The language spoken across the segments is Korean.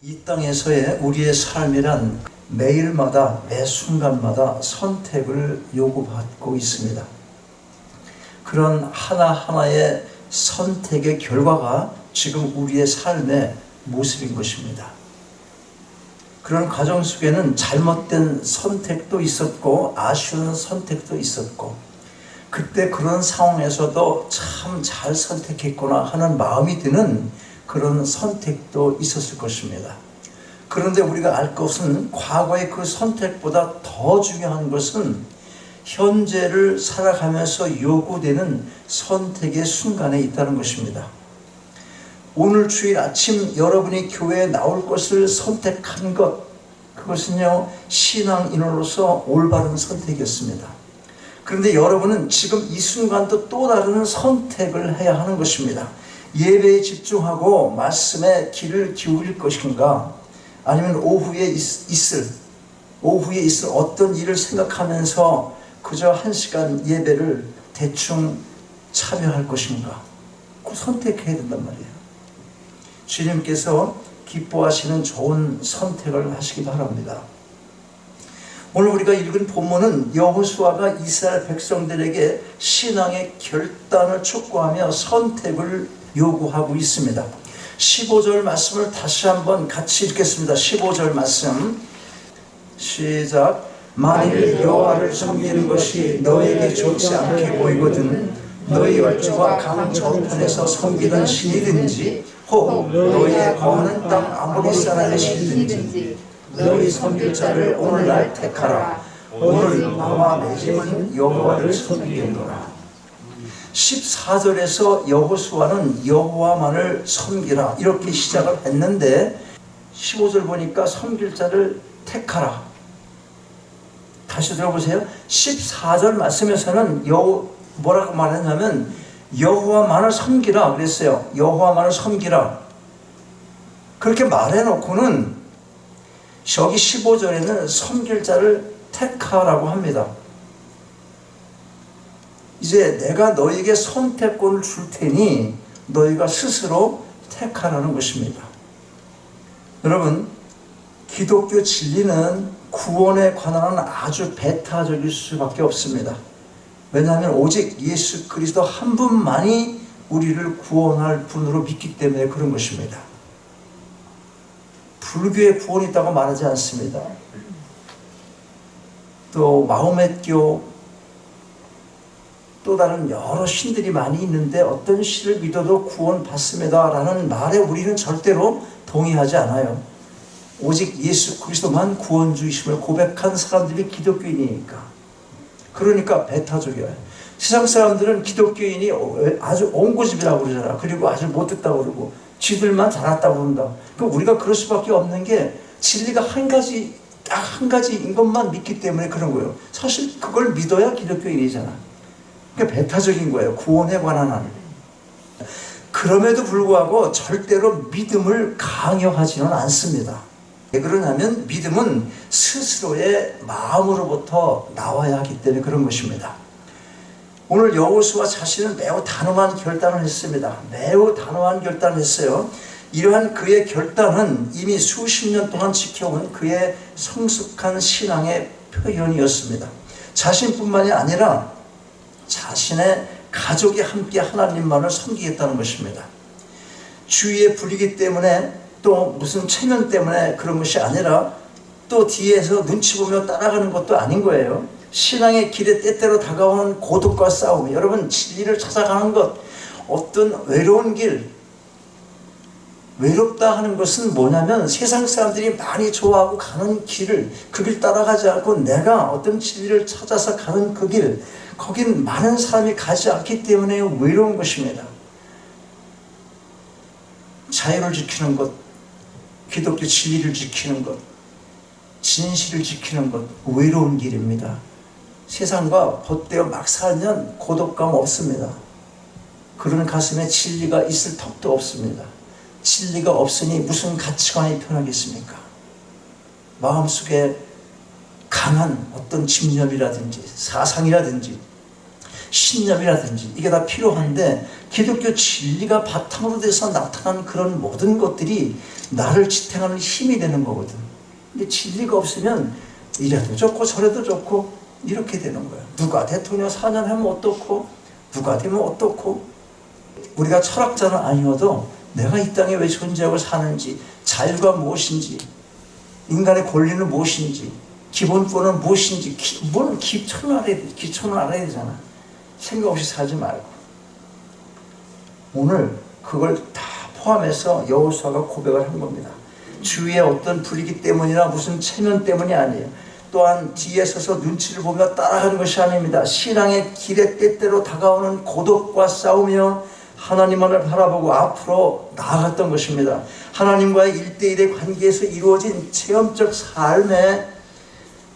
이 땅에서의 우리의 삶이란 매일마다 매 순간마다 선택을 요구받고 있습니다. 그런 하나하나의 선택의 결과가 지금 우리의 삶의 모습인 것입니다. 그런 과정 속에는 잘못된 선택도 있었고 아쉬운 선택도 있었고, 그때 그런 상황에서도 참 잘 선택했구나 하는 마음이 드는 그런 선택도 있었을 것입니다. 그런데 우리가 알 것은 과거의 그 선택보다 더 중요한 것은 현재를 살아가면서 요구되는 선택의 순간에 있다는 것입니다. 오늘 주일 아침 여러분이 교회에 나올 것을 선택한 것, 그것은요, 신앙인으로서 올바른 선택이었습니다. 그런데 여러분은 지금 이 순간도 또 다른 선택을 해야 하는 것입니다. 예배에 집중하고 말씀에 귀를 기울일 것인가, 아니면 오후에 있을 어떤 일을 생각하면서 그저 1시간 예배를 대충 참여할 것인가, 그 선택해야 된단 말이에요. 주님께서 기뻐하시는 좋은 선택을 하시기 바랍니다. 오늘 우리가 읽은 본문은 여호수아가 이스라엘 백성들에게 신앙의 결단을 촉구하며 선택을 요구하고 있습니다. 15절 말씀을 다시 한번 같이 읽겠습니다. 15절 말씀 시작. 만일 여호와를 섬기는 것이 너에게 좋지 않게 보이거든 너희 열조가 강 저편에서 섬기던 신이든지 혹 너희의 거하는 땅 아모리 사람의 신이든지 너희 섬길 자를 오늘날 택하라. 오늘 나와 내 집은 여호와를 섬기노라. 14절에서 여호수아는 여호와만을 섬기라 이렇게 시작을 했는데 15절 보니까 섬길 자를 택하라. 다시 들어보세요. 14절 말씀에서는 뭐라고 말했냐면 여호와만을 섬기라 그랬어요. 여호와만을 섬기라. 그렇게 말해놓고는 여기 15절에는 섬길 자를 택하라고 합니다. 이제 내가 너에게 선택권을 줄 테니 너희가 스스로 택하라는 것입니다. 여러분, 기독교 진리는 구원에 관한 아주 배타적일 수밖에 없습니다. 왜냐하면 오직 예수 그리스도 한 분만이 우리를 구원할 분으로 믿기 때문에 그런 것입니다. 불교에 구원이 있다고 말하지 않습니다. 또 마호메교, 또 다른 여러 신들이 많이 있는데 어떤 신을 믿어도 구원 받습니다 라는 말에 우리는 절대로 동의하지 않아요. 오직 예수 그리스도만 구원주이심을 고백한 사람들이 기독교인이니까. 그러니까 배타적이에요. 세상 사람들은 기독교인이 아주 옹고집이라고 그러잖아. 그리고 아주 못됐다고 그러고 쥐들만 잘났다고 그런다. 그러니까 우리가 그럴 수밖에 없는 게 진리가 딱 한 가지인 것만 믿기 때문에 그런 거예요. 사실 그걸 믿어야 기독교인이잖아. 그러니까 배타적인 거예요. 구원에 관한 한. 그럼에도 불구하고 절대로 믿음을 강요하지는 않습니다. 왜 그러냐면 믿음은 스스로의 마음으로부터 나와야 하기 때문에 그런 것입니다. 오늘 여호수아 자신은 매우 단호한 결단을 했습니다. 매우 단호한 결단을 했어요. 이러한 그의 결단은 이미 수십 년 동안 지켜온 그의 성숙한 신앙의 표현이었습니다. 자신뿐만이 아니라 자신의 가족이 함께 하나님만을 섬기겠다는 것입니다. 주위의 불이기 때문에 또 무슨 체면 때문에 그런 것이 아니라 또 뒤에서 눈치 보며 따라가는 것도 아닌 거예요. 신앙의 길에 때때로 다가오는 고독과 싸움, 여러분 진리를 찾아가는 것, 어떤 외로운 길, 외롭다 하는 것은 뭐냐면 세상 사람들이 많이 좋아하고 가는 길을 그 길 따라가지 않고 내가 어떤 진리를 찾아서 가는 그 길, 거긴 많은 사람이 가지 않기 때문에 외로운 것입니다. 자유를 지키는 것, 기독교 진리를 지키는 것, 진실을 지키는 것, 외로운 길입니다. 세상과 벗되어 막 살면 고독감 없습니다. 그런 가슴에 진리가 있을 턱도 없습니다. 진리가 없으니 무슨 가치관이 편하겠습니까? 마음속에 강한 어떤 집념이라든지 사상이라든지 신념이라든지 이게 다 필요한데 기독교 진리가 바탕으로 돼서 나타난 그런 모든 것들이 나를 지탱하는 힘이 되는 거거든. 근데 진리가 없으면 이래도 좋고 저래도 좋고 이렇게 되는 거야. 누가 대통령 4년 하면 어떻고 누가 되면 어떻고. 우리가 철학자는 아니어도 내가 이 땅에 왜 존재하고 사는지, 자유가 무엇인지, 인간의 권리는 무엇인지, 기본권은 무엇인지, 기초는 알아야 되잖아. 생각 없이 살지 말고. 오늘 그걸 다 포함해서 여호수아가 고백을 한 겁니다. 주위에 어떤 불이기 때문이나 무슨 체면 때문이 아니에요. 또한 뒤에 서서 눈치를 보며 따라가는 것이 아닙니다. 신앙의 길에 때때로 다가오는 고독과 싸우며 하나님만을 바라보고 앞으로 나아갔던 것입니다. 하나님과의 1대1의 관계에서 이루어진 체험적 삶의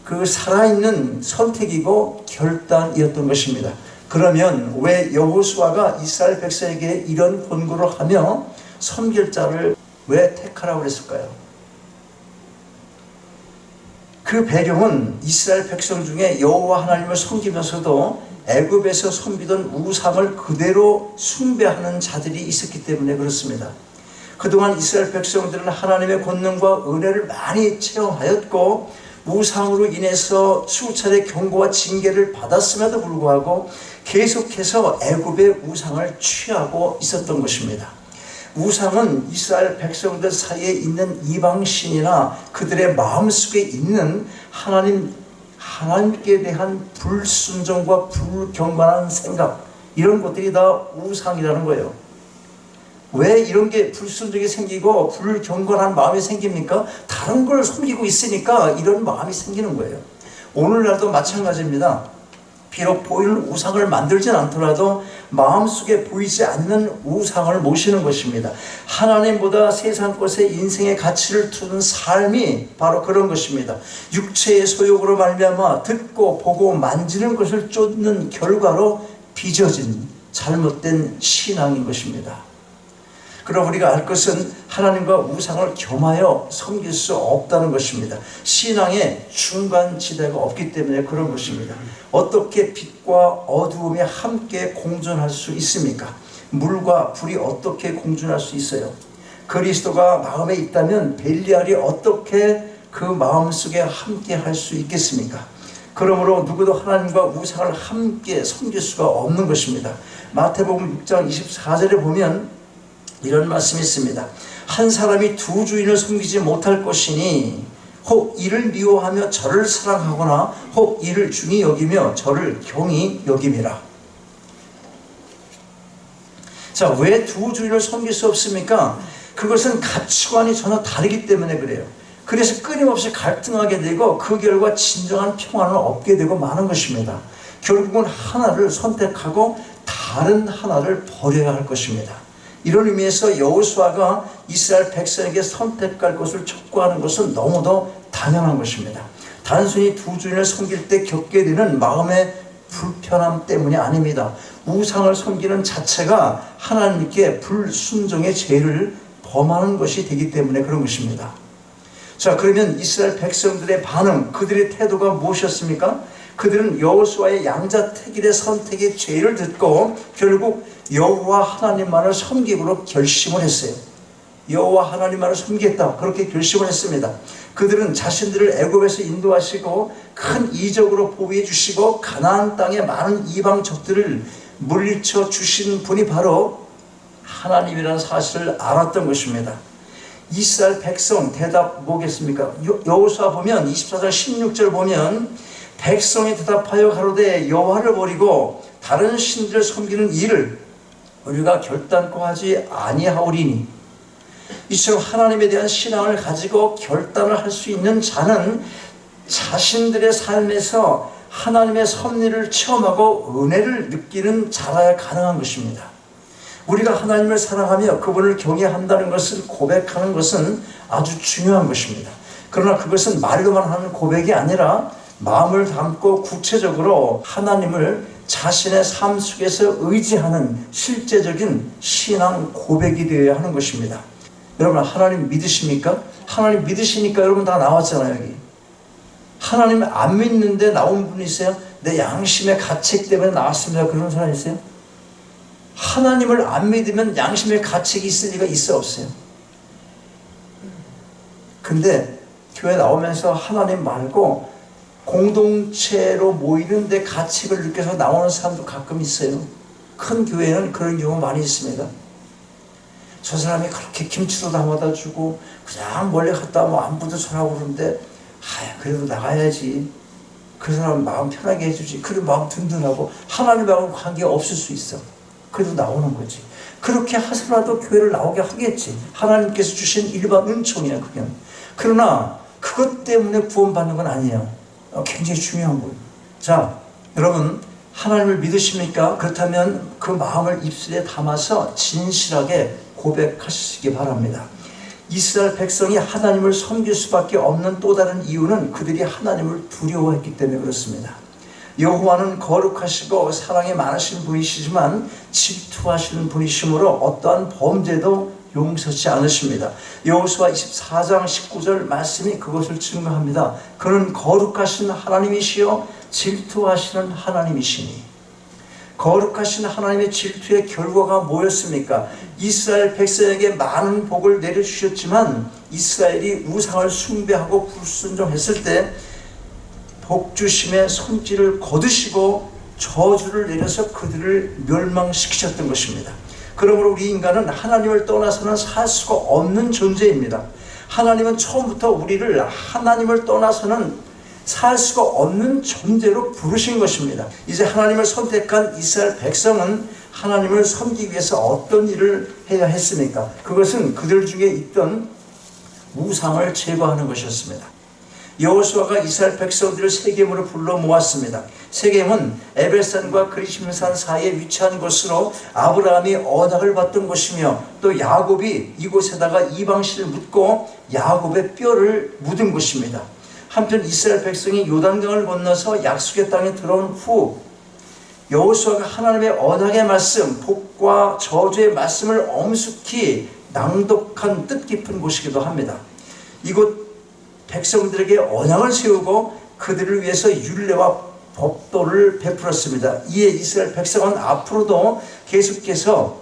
그 살아있는 선택이고 결단이었던 것입니다. 그러면 왜 여호수아가 이스라엘 백성에게 이런 권고를 하며 섬길 자를 왜 택하라고 그랬을까요? 그 배경은 이스라엘 백성 중에 여호와 하나님을 섬기면서도 애굽에서 섬기던 우상을 그대로 숭배하는 자들이 있었기 때문에 그렇습니다. 그동안 이스라엘 백성들은 하나님의 권능과 은혜를 많이 체험하였고 우상으로 인해서 수차례 경고와 징계를 받았음에도 불구하고 계속해서 애굽의 우상을 취하고 있었던 것입니다. 우상은 이스라엘 백성들 사이에 있는 이방신이나 그들의 마음속에 있는 하나님께 대한 불순종과 불경건한 생각, 이런 것들이 다 우상이라는 거예요. 왜 이런 게 불순종이 생기고 불경건한 마음이 생깁니까? 다른 걸 섬기고 있으니까 이런 마음이 생기는 거예요. 오늘날도 마찬가지입니다. 비록 보이는 우상을 만들진 않더라도 마음속에 보이지 않는 우상을 모시는 것입니다. 하나님보다 세상 것에 인생의 가치를 두는 삶이 바로 그런 것입니다. 육체의 소욕으로 말미암아 듣고 보고 만지는 것을 쫓는 결과로 빚어진 잘못된 신앙인 것입니다. 그럼 우리가 알 것은 하나님과 우상을 겸하여 섬길 수 없다는 것입니다. 신앙에 중간지대가 없기 때문에 그런 것입니다. 어떻게 빛과 어두움이 함께 공존할 수 있습니까? 물과 불이 어떻게 공존할 수 있어요? 그리스도가 마음에 있다면 벨리알이 어떻게 그 마음속에 함께 할 수 있겠습니까? 그러므로 누구도 하나님과 우상을 함께 섬길 수가 없는 것입니다. 마태복음 6장 24절에 보면 이런 말씀이 있습니다. 한 사람이 두 주인을 섬기지 못할 것이니 혹 이를 미워하며 저를 사랑하거나 혹 이를 중히 여기며 저를 경히 여김이라. 자, 왜 두 주인을 섬길 수 없습니까? 그것은 가치관이 전혀 다르기 때문에 그래요. 그래서 끊임없이 갈등하게 되고 그 결과 진정한 평안을 얻게 되고 마는 것입니다. 결국은 하나를 선택하고 다른 하나를 버려야 할 것입니다. 이런 의미에서 여호수아가 이스라엘 백성에게 선택할 것을 촉구하는 것은 너무도 당연한 것입니다. 단순히 두 주인을 섬길 때 겪게 되는 마음의 불편함 때문이 아닙니다. 우상을 섬기는 자체가 하나님께 불순종의 죄를 범하는 것이 되기 때문에 그런 것입니다. 자, 그러면 이스라엘 백성들의 반응, 그들의 태도가 무엇이었습니까? 그들은 여호수아의 양자택일의 선택의 죄를 듣고 결국 여호와 하나님만을 섬기기로 결심을 했어요. 여호와 하나님만을 섬기겠다, 그렇게 결심을 했습니다. 그들은 자신들을 애굽에서 인도하시고 큰 이적으로 보호해 주시고 가나안 땅의 많은 이방 적들을 물리쳐 주신 분이 바로 하나님이라는 사실을 알았던 것입니다. 이스라엘 백성 대답 뭐겠습니까? 여호수아 보면 24장 16절 보면 백성이 대답하여 가로되 여호와를 버리고 다른 신들을 섬기는 일을 우리가 결단코 하지 아니하오리니. 이처럼 하나님에 대한 신앙을 가지고 결단을 할 수 있는 자는 자신들의 삶에서 하나님의 섭리를 체험하고 은혜를 느끼는 자라야 가능한 것입니다. 우리가 하나님을 사랑하며 그분을 경외한다는 것을 고백하는 것은 아주 중요한 것입니다. 그러나 그것은 말로만 하는 고백이 아니라 마음을 담고 구체적으로 하나님을 자신의 삶 속에서 의지하는 실제적인 신앙 고백이 되어야 하는 것입니다. 여러분, 하나님 믿으십니까? 하나님 믿으시니까 여러분 다 나왔잖아요. 여기 하나님 안 믿는데 나온 분이 있어요? 내 양심의 가책 때문에 나왔습니다. 그런 사람 있어요? 하나님을 안 믿으면 양심의 가책이 있을 리가 있어 없어요? 근데 교회 나오면서 하나님 말고 공동체로 모이는데 가책을 느껴서 나오는 사람도 가끔 있어요. 큰 교회는 그런 경우 많이 있습니다. 저 사람이 그렇게 김치도 담아다 주고 그냥 멀리 갔다 뭐 안부도 전하고 그러는데 그래도 나가야지. 그 사람 마음 편하게 해주지. 그래 마음 든든하고 하나님하고 관계가 없을 수 있어. 그래도 나오는 거지. 그렇게 하서라도 교회를 나오게 하겠지. 하나님께서 주신 일반 은총이야 그냥. 그러나 그것 때문에 구원받는 건 아니에요. 굉장히 중요한 거예요. 자, 여러분 하나님을 믿으십니까? 그렇다면 그 마음을 입술에 담아서 진실하게 고백하시기 바랍니다. 이스라엘 백성이 하나님을 섬길 수밖에 없는 또 다른 이유는 그들이 하나님을 두려워했기 때문에 그렇습니다. 여호와는 거룩하시고 사랑이 많으신 분이시지만 질투하시는 분이시므로 어떠한 범죄도 용서치 않으십니다. 여호수아 24장 19절 말씀이 그것을 증거합니다. 그는 거룩하신 하나님이시요 질투하시는 하나님이시니. 거룩하신 하나님의 질투의 결과가 뭐였습니까? 이스라엘 백성에게 많은 복을 내려주셨지만 이스라엘이 우상을 숭배하고 불순종했을 때 복주심의 손길을 거두시고 저주를 내려서 그들을 멸망시키셨던 것입니다. 그러므로 우리 인간은 하나님을 떠나서는 살 수가 없는 존재입니다. 하나님은 처음부터 우리를 하나님을 떠나서는 살 수가 없는 존재로 부르신 것입니다. 이제 하나님을 선택한 이스라엘 백성은 하나님을 섬기기 위해서 어떤 일을 해야 했습니까? 그것은 그들 중에 있던 우상을 제거하는 것이었습니다. 여호수아가 이스라엘 백성들을 세겜으로 불러 모았습니다. 세겜은 에벨산과 그리심산 사이에 위치한 곳으로 아브라함이 언약을 받던 곳이며 또 야곱이 이곳에다가 이방신을 묻고 야곱의 뼈를 묻은 곳입니다. 한편 이스라엘 백성이 요단강을 건너서 약속의 땅에 들어온 후 여호수아가 하나님의 언약의 말씀, 복과 저주의 말씀을 엄숙히 낭독한 뜻깊은 곳이기도 합니다. 이곳 백성들에게 언약을 세우고 그들을 위해서 율례와 법도를 베풀었습니다. 이에 이스라엘 백성은 앞으로도 계속해서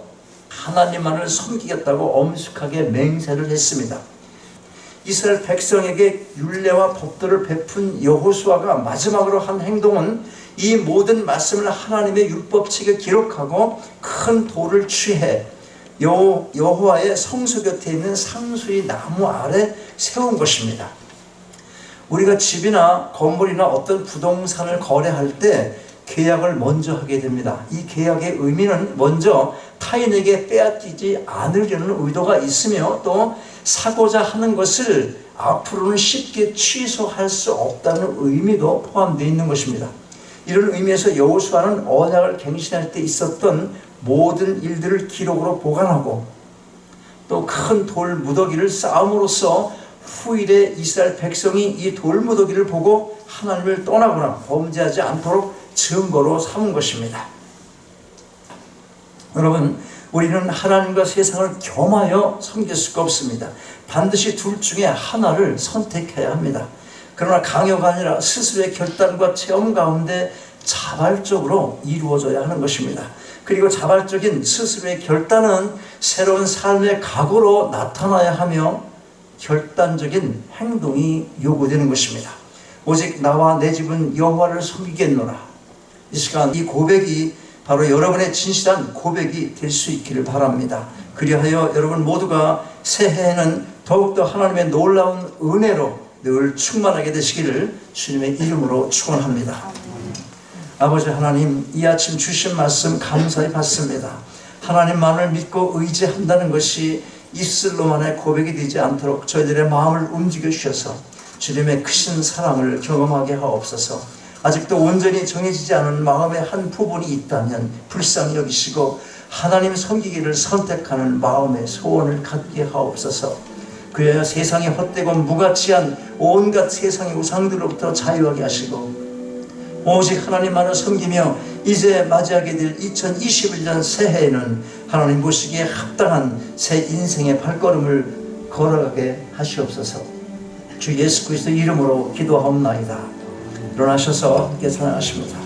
하나님만을 섬기겠다고 엄숙하게 맹세를 했습니다. 이스라엘 백성에게 율례와 법도를 베푼 여호수아가 마지막으로 한 행동은 이 모든 말씀을 하나님의 율법책에 기록하고 큰 돌을 취해 여호와의 성소 곁에 있는 상수리 나무 아래 세운 것입니다. 우리가 집이나 건물이나 어떤 부동산을 거래할 때 계약을 먼저 하게 됩니다. 이 계약의 의미는 먼저 타인에게 빼앗기지 않으려는 의도가 있으며 또 사고자 하는 것을 앞으로는 쉽게 취소할 수 없다는 의미도 포함되어 있는 것입니다. 이런 의미에서 여호수아는 언약을 갱신할 때 있었던 모든 일들을 기록으로 보관하고 또 큰 돌 무더기를 쌓음으로써 후일에 이스라엘 백성이 이 돌 무더기를 보고 하나님을 떠나거나 범죄하지 않도록 증거로 삼은 것입니다. 여러분, 우리는 하나님과 세상을 겸하여 섬길 수가 없습니다. 반드시 둘 중에 하나를 선택해야 합니다. 그러나 강요가 아니라 스스로의 결단과 체험 가운데 자발적으로 이루어져야 하는 것입니다. 그리고 자발적인 스스로의 결단은 새로운 삶의 각오로 나타나야 하며 결단적인 행동이 요구되는 것입니다. 오직 나와 내 집은 여호와를 섬기겠노라. 이 시간 이 고백이 바로 여러분의 진실한 고백이 될 수 있기를 바랍니다. 그리하여 여러분 모두가 새해에는 더욱더 하나님의 놀라운 은혜로 늘 충만하게 되시기를 주님의 이름으로 축원합니다. 아버지 하나님, 이 아침 주신 말씀 감사히 받습니다. 하나님만을 믿고 의지한다는 것이 입술로만의 고백이 되지 않도록 저희들의 마음을 움직여 주셔서 주님의 크신 사랑을 경험하게 하옵소서. 아직도 온전히 정해지지 않은 마음의 한 부분이 있다면 불쌍히 여기시고 하나님 섬기기를 선택하는 마음의 소원을 갖게 하옵소서. 그래야 세상에 헛되고 무가치한 온갖 세상의 우상들로부터 자유하게 하시고 오직 하나님만을 섬기며 이제 맞이하게 될 2021년 새해에는 하나님 보시기에 합당한 새 인생의 발걸음을 걸어가게 하시옵소서. 주 예수 그리스도 이름으로 기도하옵나이다. 일어나셔서 함께 찬양하십니다.